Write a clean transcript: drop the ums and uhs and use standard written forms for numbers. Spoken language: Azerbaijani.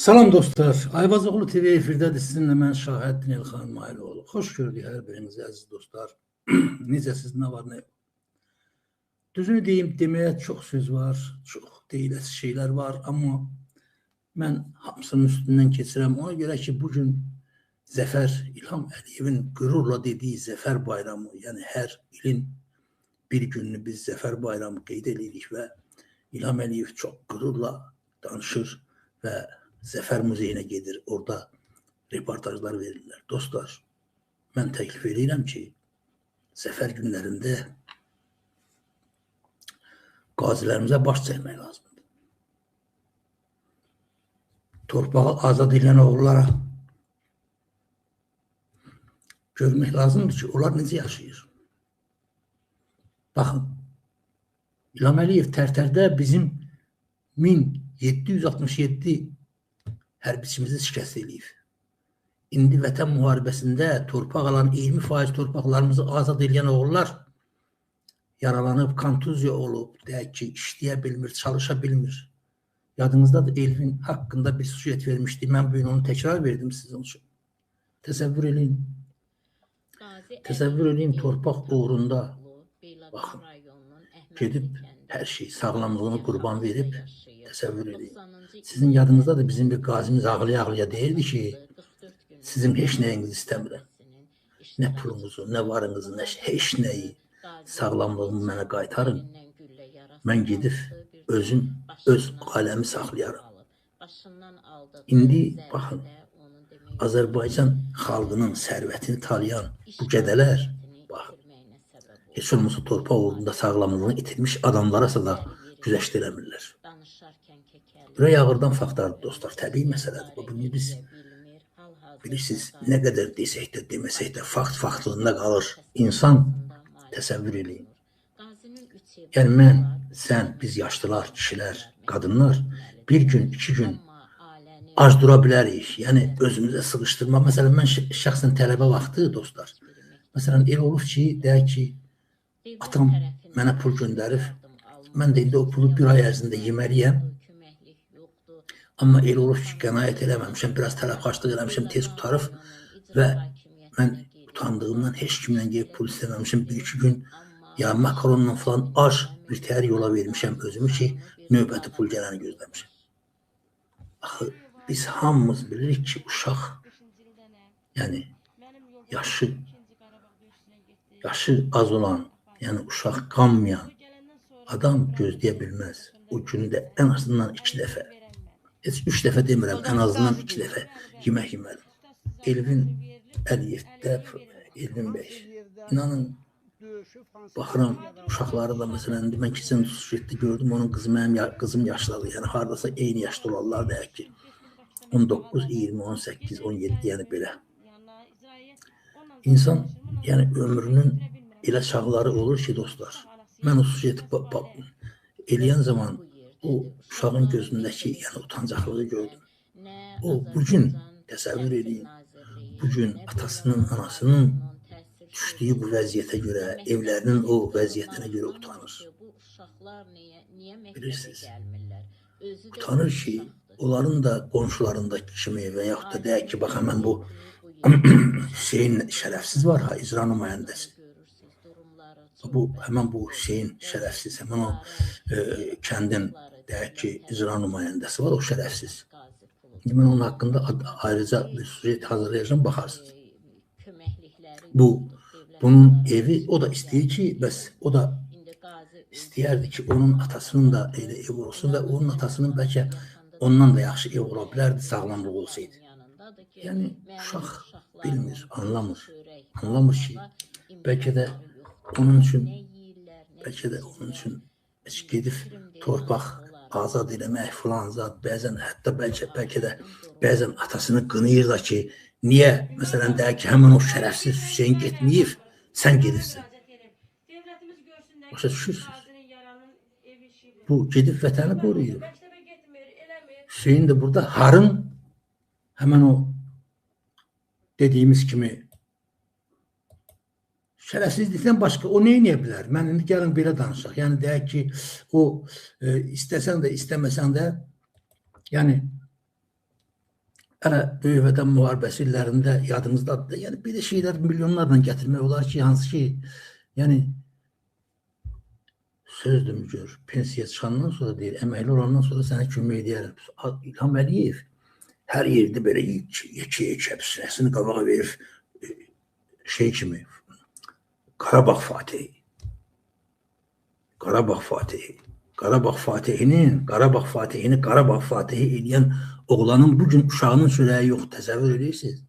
Salam dostlar, Ayvazoğlu TV efirdədir. Sizinlə mən Şahəddin Elxan Mailoğlu. Xoş gördük hər birinizi əziz dostlar. Necəsiz, nə var, nə yox. Düzünü deyim, deməyə çox söz var, çox deyiləsi şeylər var, amma mən hamısının üstündən keçirəm. Ona görə ki, bugün Zəfər İlham Əliyevin qürurla dediyi Zəfər bayramı, yəni hər ilin bir gününü biz Zəfər bayramı qeyd edirik və İlham Əliyev çox qürurla danışır və Zəfər muzeyinə gedir, orada reportajlar verirlər. Dostlar, mən təklif edirəm ki, Zəfər günlərində qazilərimizə baş çəkmək lazımdır. Torpağı azad edən oğullara görmək lazımdır ki, onlar necə yaşayır. Baxın, İlham Əliyev Tərtərdə bizim 1767 hərbiçimizi şikəst edib. İndi vətən müharibəsində torpaq alan 20% torpaqlarımızı azad edən oğullar yaralanıb, kontuziya olub, deyək ki, işləyə bilmir, çalışa bilmir. Yadınızdadır, Elvin haqqında bir sujet vermişdi. Mən bugün onu təkrar verdim sizin üçün. Təsəvvür edin, torpaq uğrunda baxın, gedib hər şey, sağlamlığını qurban verib, təsəvvür edin. Sizin yadınızdadır, bizim bir qazimiz ağlaya-ağlaya deyirdi ki, sizin heç nəyinizi istəmirəm. Nə pulunuzu, nə varınızı, nə heç nəyi, sağlamlığımı mənə qaytarın. Mən gedib özüm, öz aləmi saxlayaram. İndi baxın, Azərbaycan xalqının sərvətini talayan bu qədələr, baxın, heç olmasa torpaq uğrunda sağlamlığını itirmiş adamlarasa da güzəşt eləmirlər. Ürək ağırdan faktlardır dostlar, təbii məsələdir. Bunu biz bilirsiniz, nə qədər desək də, deməsək də, faktlığında qalır. İnsan təsəvvür edin. Yəni mən, sən, biz yaşlılar, kişilər, qadınlar bir gün, 2 gün ac dura bilərik. Yəni özümüzə sıxışdırma. Məsələn, mən şəxsən tələbə vaxtı dostlar. Məsələn, elə olub ki, deyək ki, atam mənə pul göndərib. Mən də indi o pulu bir ay ərzində yeməliyəm. Amma elə olur ki, qənaət eləməmişəm, biraz tələbxaçlıq eləmişəm, tez qutarıb və mən utandığımdan heç kimlə gəlib pul istəməmişəm. 1-2 gün ya makaronla falan ac bir təhər yola vermişəm özümü ki, növbəti pul gələni gözləmişəm. Axı, biz hamımız bilirik ki, uşaq, yəni yaşı az olan, yəni uşaq qanmayan adam gözləyə bilməz. O gündə ən azından 2 dəfə, heç 3 dəfə demirəm, ən azından 2 dəfə yemək yeməli. Elvin Əliyevdə, Elvin bəy, inanın, baxıram, uşaqları da məsələn, mən keçən sujetdə gördüm, onun qızı, mənim qızım yaşladı, yəni haradasa eyni yaşda olarlar, deyək ki, 19, 20, 18, 17, yəni belə. İnsan, yəni ömrünün elə çağları olur ki, dostlar, mən o sujeti eləyən zaman o uşağın gözündəki utancaqlığı gördüm. O, bugün təsəvvür edin, bugün atasının, anasının düşdüyü bu vəziyyətə görə, evlərinin o vəziyyətinə görə utanır. Bilirsiniz, utanır ki, onların da qonşularındakı kimi və yaxud da deyək ki, bax, həmən bu Hüseyin Şərəfsiz var, icra nümayəndəsi. Həmən bu Hüseyin Şərəfsiz, həmən o kəndin, deyək ki, icra nümayəndəsi var, o şərəfsiz. Mən onun haqqında ayrıca bir sujet hazırlayacağım, baxarsınız. Bunun evi, o da istəyir ki, bəs o da istəyərdi ki, onun atasının da elə ev olsun və onun atasının bəlkə ondan da yaxşı ev ola bilərdi, sağlamlıq olsaydı. Yəni, uşaq bilmir, anlamır ki, bəlkə də onun üçün gedib torpaq azad eləmək filan zat, bəzən hətta bəlkə də bəzən atasını qınayır da ki, niyə, məsələn, deyək ki, həmən o şərəfsiz Hüseyin getməyib, sən gedibsən. Başa düşürsünüz. Bu, gedib vətəni qoruyur. Hüseyin də burada harın, həmən o dediyimiz kimi şərəfsizlikdən başqa o nə edə bilər? Mən indi gəlin belə danışaq. Yəni deyək ki, o istəsən də, istəməsən də, yəni Hələ Böyük Vətən müharibəsi illərində yadınızdadır da, yəni belə şeylər milyonlarla gətirmək olar ki, hansı ki, yəni sözdür gör, pensiya çıxandan sonra deyir, əməkli olandan sonra sənə kömək edərəm. İlham Əliyev hər yerdə belə yekə sinəsini qabağa verib şey kimi, Qarabağ Fatihi. Qarabağ Fatihi. Qarabağ Fatihini Qarabağ Fatihi eləyən oğlanın bugün uşağının çörəyi yox, təsəvvür edirsiniz.